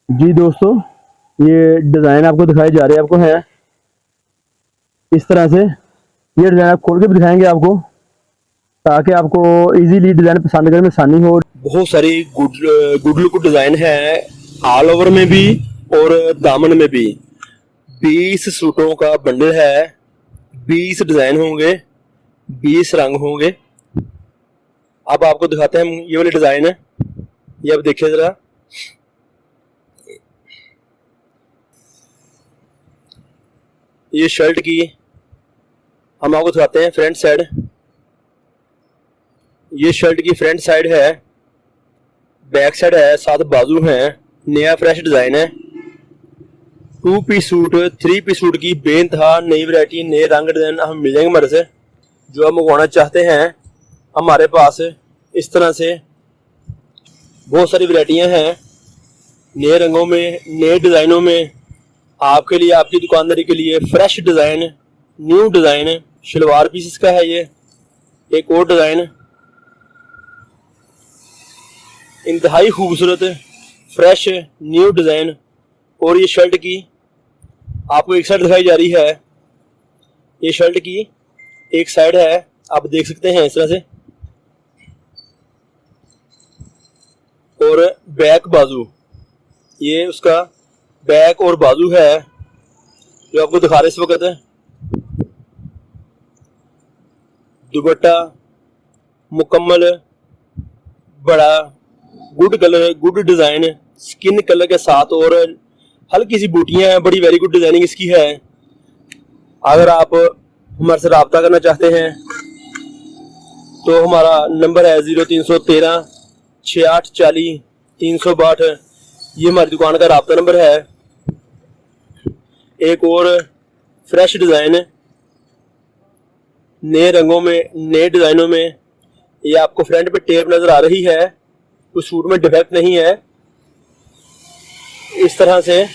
जी दोस्तों, ये डिज़ाइन आपको दिखाए जा रहे हैं, आपको है इस तरह से। ये डिज़ाइन आप खोल के भी दिखाएंगे आपको, ताकि आपको इजीली डिज़ाइन पसंद करने में आसानी हो। बहुत सारी गुड लुक डिज़ाइन है, ऑल ओवर में भी और दामन में भी। 20 सूटों का बंडल है, 20 डिज़ाइन होंगे, 20 रंग होंगे। अब आपको दिखाते हैं हम, ये वाले डिज़ाइन है, ये आप देखिए ज़रा। ये शर्ट की हम आपको दिखाते हैं फ्रंट साइड। ये शर्ट की फ्रंट साइड है, बैक साइड है, साथ बाजू हैं। नया फ्रेश डिजाइन है। 2 पीस सूट, 3 पीस सूट की बेनतहा नई वैरायटी, नए रंग डिजाइन हम मिल जाएंगे हमारे से। जो आप मंगवाना चाहते हैं हमारे पास इस तरह से बहुत सारी वैरायटियां हैं, नए रंगों में, नए डिजाइनों में। आपके लिए, आपकी दुकानदारी के लिए fresh design, new design. Salwar piece इसका है ये। एक और डिजाइन इंतहाई खूबसूरत फ्रेश न्यू डिजाइन। और ये शर्ट की आपको एक साइड दिखाई जा रही है। ये शर्ट की एक साइड है, आप देख सकते हैं इस तरह से। और बैक बाजू, ये उसका बैक और बाजू है जो आपको दिखा रहे इस वक्त है। दुपट्टा मुकम्मल, बड़ा good colour, good design, skin colour के साथ, और हल्की सी बूटियां हैं। बड़ी वेरी गुड डिजाइनिंग इसकी है। अगर आप हमारे से रब्ता करना चाहते हैं तो हमारा नंबर है 0313 6840 362। ये हमारी दुकान का रब्ता नंबर है। एक और फ्रेश डिजाइन नए रंगों में, नए डिजाइनों में। ये आपको फ्रंट पे टेप नजर आ रही है, कुछ सूट में डिफेक्ट नहीं है। इस तरह से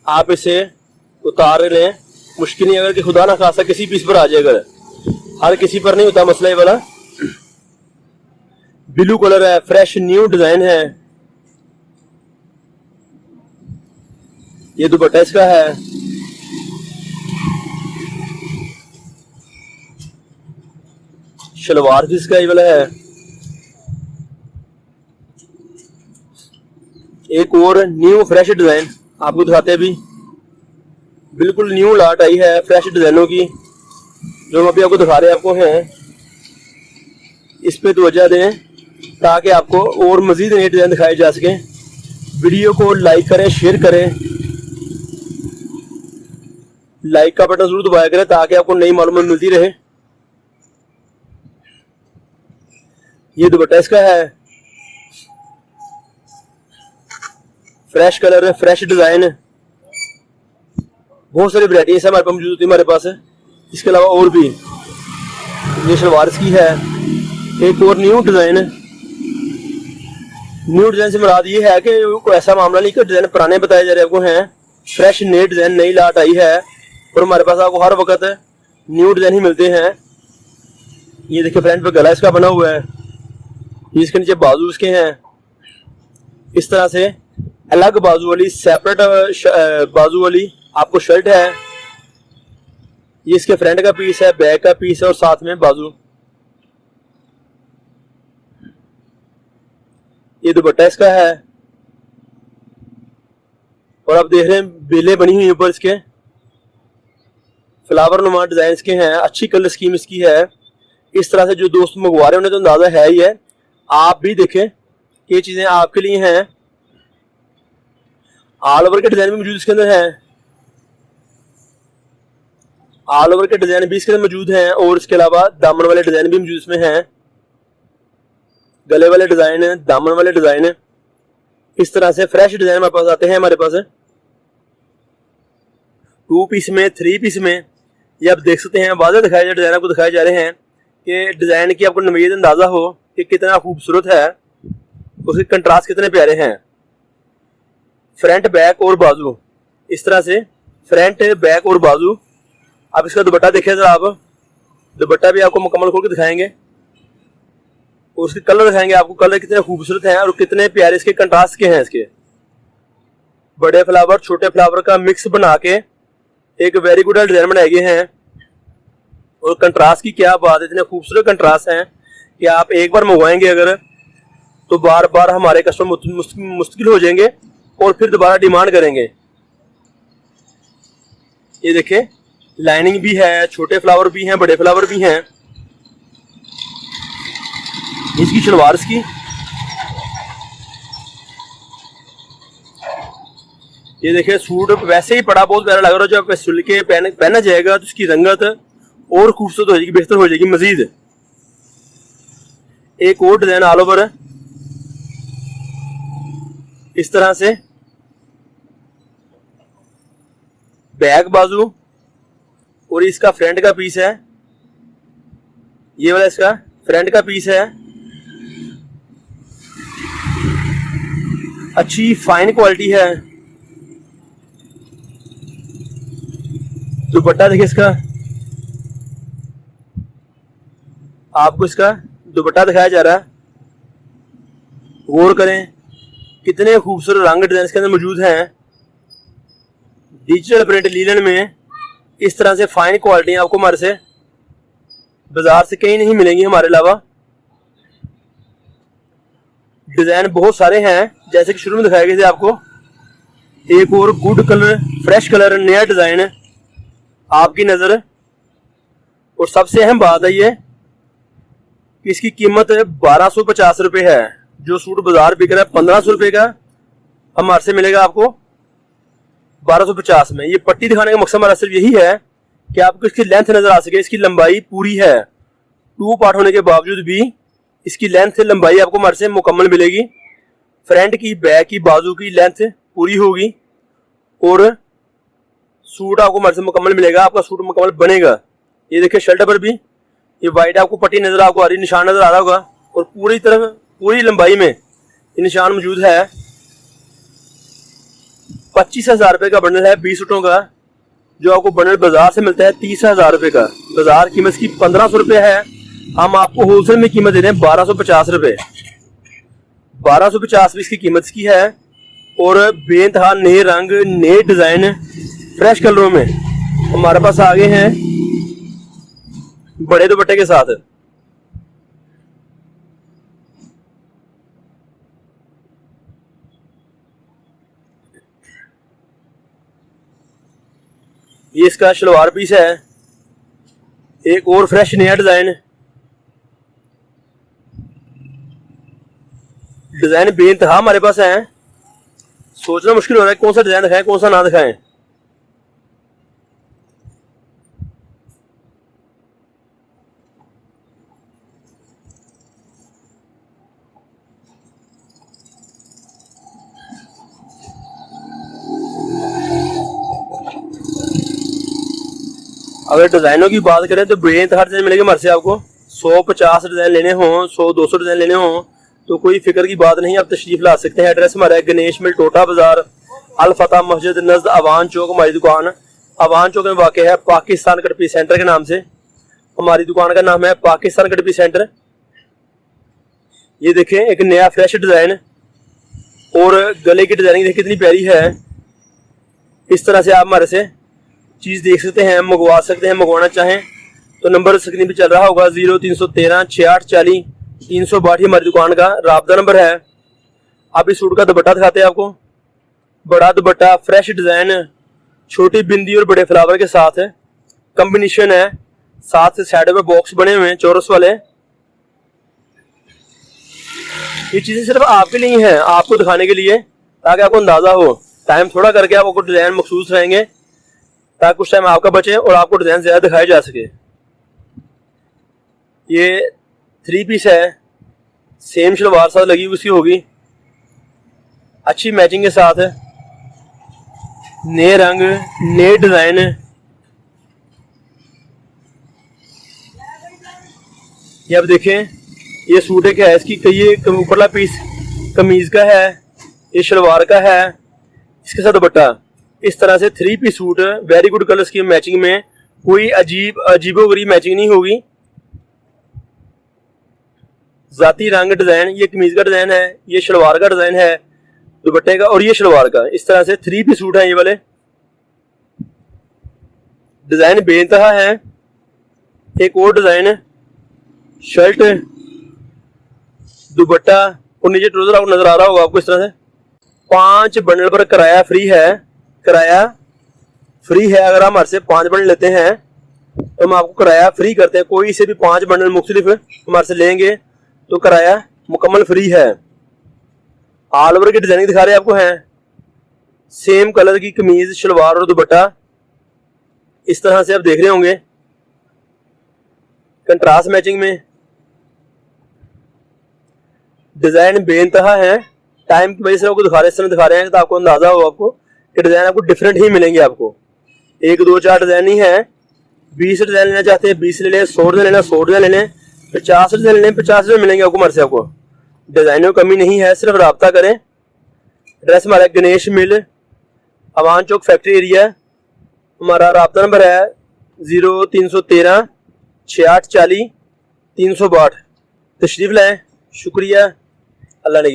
आप इसे उतार लें, मुश्किल नहीं। अगर कि खुदा ना खासा किसी पीस पर आ जाए, अगर हर किसी पर नहीं होता मसला ये वाला। ब्लू कलर है, फ्रेश न्यू डिजाइन है। ये दुपट्टा इसका है। शलवार भी इसका ये वाला है। एक और न्यू फ्रेश डिजाइन आपको दिखाते हैं अभी। बिल्कुल न्यू लाट आई है फ्रेश डिजाइनों की, जो हम अभी आपको दिखा रहे हैं। आपको हैं इस पे तवज्जो दें ताकि आपको और मजीद नए डिजाइन दिखाए जा सके। वीडियो को लाइक करें, शेयर करें। लाइक का बटन जरूर दबाया करें ताकि आपको नई मालूमात मिलती रहे। ये दुपट्टा इसका है, फ्रेश कलर, फ्रेश डिजाइन। बहुत सारी वैरायटी हमारे पास मौजूद होती है हमारे पास। इसके अलावा और भी ये शलवार इसकी है। एक और न्यू डिजाइन। न्यू डिजाइन से मुराद ये है कि कोई ऐसा मामला नहीं कि डिजाइन पुराने बताए जा रहे आपको हैं। फ्रेश नए डिजाइन, नई लाट आई है और हमारे पास आपको हर वक्त न्यू डिजाइन ही मिलते हैं। ये देखिए फ्रंट पे गला इसका बना हुआ है, इसके नीचे बाजू इसके हैं। इस तरह से अलग बाजू वाली, सेपरेट बाजू वाली आपको शर्ट है। ये इसके फ्रंट का पीस है, बैक का पीस है और साथ में बाजू। ये दुपट्टा इसका है। और आप देख रहे हैं बेलें बनी हुई ऊपर इसके, फ्लावर नुमा डिजाइन इसके हैं। अच्छी कलर स्कीम इसकी है। इस तरह से जो दोस्त मंगवा रहे हैं उन्हें तो अंदाजा है ही है। आप भी देखें ये चीजें आपके लिए हैं। ऑल ओवर के डिजाइन भी मौजूद इसके अंदर हैं। ऑल ओवर के डिजाइन भी इसके अंदर मौजूद हैं। और इसके अलावा दामन वाले डिजाइन भी मौजूद इसमें हैं। गले वाले डिजाइन, दामन वाले डिजाइन, इस तरह से फ्रेश डिजाइन हमारे पास आते हैं। हमारे पास 2 पीस में, 3 पीस में। ये आप देख सकते हैं, वाज़ेह दिखाए जा डिजाइन आपको दिखाए जा रहे हैं कि डिजाइन की आपको नवीद अंदाजा हो कि कितना खूबसूरत है, उसके कंट्रास्ट कितने प्यारे हैं। फ्रंट, बैक और बाजू, इस तरह से फ्रंट, बैक और बाजू। आप इसका दुपट्टा देखिए जरा। आप दुपट्टा भी आपको मुकम्मल खोल के दिखाएंगे और उसके कलर दिखाएंगे आपको, कलर कितने खूबसूरत हैं और कितने प्यारे इसके कंट्रास्ट के हैं इसके। बड़े फ्लावर छोटे फ्लावर का मिक्स बना के एक वेरी गुड डिजाइन बनाए गए हैं। और कंट्रास्ट की क्या बात है, इतने खूबसूरत कंट्रास्ट हैं कि आप एक बार मंगवाएंगे अगर तो बार बार हमारे कस्टमर मुश्किल हो जाएंगे और फिर दोबारा डिमांड करेंगे। ये देखिए लाइनिंग भी है, छोटे फ्लावर भी हैं, बड़े फ्लावर भी हैं। इसकी शलवार इसकी ये देखिए सूट वैसे ही पड़ा बहुत प्यारा लग रहा है। जब सिल के पहना जाएगा तो उसकी रंगत और खूबसूरत हो जाएगी, बेहतर हो जाएगी मजीद। एक और डिजाइन ऑल ओवर इस तरह से, बैक बाजू और इसका फ्रंट का पीस है। ये वाला इसका फ्रंट का पीस है। अच्छी फाइन क्वालिटी है। दुपट्टा देखिए इसका, आपको इसका दुपट्टा दिखाया जा रहा है। गौर करें कितने खूबसूरत रंग डिजाइन इसके अंदर मौजूद हैं। डिजिटल प्रिंट लीलन में इस तरह से फाइन क्वालिटी आपको हमारे से बाजार से कहीं नहीं मिलेंगी हमारे अलावा। डिजाइन बहुत सारे हैं जैसे कि शुरू में दिखाए गए थे आपको। एक और गुड कलर, फ्रेश कलर, नया डिजाइन आपकी नजर। और सबसे अहम बात है ये कि इसकी कीमत 1250 रुपये है। जो सूट बाजार बिक रहा है 1500 रुपये का, हमारे से मिलेगा आपको 1250 में। ये पट्टी दिखाने का मकसद हमारा सिर्फ यही है कि आपको इसकी लेंथ नजर आ सके। इसकी लंबाई पूरी है, 2 पार्ट होने के बावजूद भी इसकी लेंथ से लंबाई आपको हमारे से मुकम्मल मिलेगी। फ्रंट की, बैक की, बाजू की लेंथ पूरी होगी और सूट आपको हमारे से मुकम्मल मिलेगा। आपका सूट मुकम्मल बनेगा। ये देखिए शर्ट पर भी ये वाइट आपको पट्टी नजर आपको आ रही, निशान नजर आ रहा होगा। और पूरी तरफ पूरी लंबाई में ये निशान मौजूद है। 25,000 रुपये का बंडल है 20 सूटों का, जो आपको बंडल बाजार से मिलता है 30,000 रुपये का। बाजार कीमत की 1500 रुपये है, हम आपको होलसेल में कीमत दे रहे हैं 1250 रुपये। 1250 इसकी कीमत की है। और बेनतहा नए रंग, नए डिजाइन, फ्रेश कलरों में हमारे पास आ गए हैं बड़े दुपट्टे के साथ। ये इसका शलवार पीस है। एक और फ्रेश नया डिजाइन बेनतहा हमारे पास है। सोचना मुश्किल हो रहा है कौन सा डिजाइन दिखाएं कौन सा ना दिखाएं। अगर डिजाइनों की बात करें तो बेनतहा डिजाइन मिलेगी हमारे से आपको। 150 डिजाइन लेने हों, 100-200 डिजाइन लेने हों तो कोई फिक्र की बात नहीं, आप तशरीफ ला सकते हैं। एड्रेस हमारा है गणेश मिल, टोटा बाजार, अल फतह मस्जिद नज़द अवान चौक। हमारी दुकान अवान चौक में वाक़ है, पाकिस्तान कटपी सेंटर के नाम से। हमारी दुकान का नाम है पाकिस्तान कटपी सेंटर। ये देखें एक नया फ्रेश डिजाइन और गले की डिजाइनिंग देखिए कितनी प्यारी है। इस तरह से आप हमारे से चीज़ देख सकते हैं, मंगवा सकते हैं। मंगवाना चाहें तो नंबर स्क्रीन पे चल रहा होगा 0313 6840 362 हमारी दुकान का राब्ता नंबर है। अब इस सूट का दुपट्टा दिखाते हैं आपको। बड़ा दुपट्टा, फ्रेश डिजाइन, छोटी बिंदी और बड़े फ्लावर के साथ है, कॉम्बिनेशन है। साथ से साइड में बॉक्स बने हुए हैं चौरस वाले। ये चीजें सिर्फ आपके लिए हैं, आपको दिखाने के लिए, ताकि आपको अंदाजा हो। टाइम थोड़ा करके आपको डिजाइन मखसूस रहेंगे ताकि कुछ टाइम आपका बचे और आपको डिजाइन ज्यादा दिखाए जा सके। ये 3 पीस है, सेम शलवार साथ लगी हुई उसकी होगी, अच्छी मैचिंग के साथ है। नए रंग, नए डिजाइन। ये अब देखें ये सूट है क्या है इसकी, ये ऊपरला पीस कमीज का है, ये शलवार का है, इसके साथ दुपट्टा। इस तरह से 3 piece suit, very good colours की मैचिंग में, कोई अजीबोगरीब मैचिंग नहीं होगी। जाती रंग डिजाइन, ये कमीज का डिजाइन है, ये शलवार का डिजाइन है। दुपट्टे का और ये शलवार का। इस तरह से 3 पीस सूट हैं ये वाले। डिजाइन बेइंतहा है। एक और डिजाइन है, शर्ट, दुपट्टा और नीचे ट्राउजर आपको नजर आ रहा होगा आपको इस तरह से। 5 बंडल पर किराया फ्री है। किराया फ्री है। अगर हम हमारे से 5 बंडल लेते हैं तो हम आपको किराया फ्री करते हैं। कोई से भी 5 बंडल मुख्तलिफ हमारे से लेंगे तो किराया मुकम्मल फ्री है। ऑल ओवर की डिजाइनिंग दिखा रहे हैं आपको हैं। सेम कलर की कमीज, शलवार और दुपट्टा इस तरह से आप देख रहे होंगे कंट्रास्ट मैचिंग में। डिजाइन बेइंतहा है। टाइम की वजह से आपको दिखा रहे हैं, इस तरह दिखा रहे हैं तो आपको अंदाजा हो आपको कि डिजाइन आपको डिफरेंट ही मिलेंगे। आपको 1 2 4 डिजाइन ही है। 20 डिजाइन लेना चाहते हैं 20 ले लें, 100 डिजाइन लेना 100 डिजाइन ले लें, 50 डिजाइन ले लें 50 डिजाइन मिलेंगे आपको हमारे से। आपको डिजाइनों की कमी नहीं है, सिर्फ रब्ता करें। एड्रेस हमारा गणेश मिल, अवान चौक फैक्ट्री एरिया। हमारा रब्ता नंबर है 0313 6840 362। तशरीफ लाएं। शुक्रिया। अल्लाह ने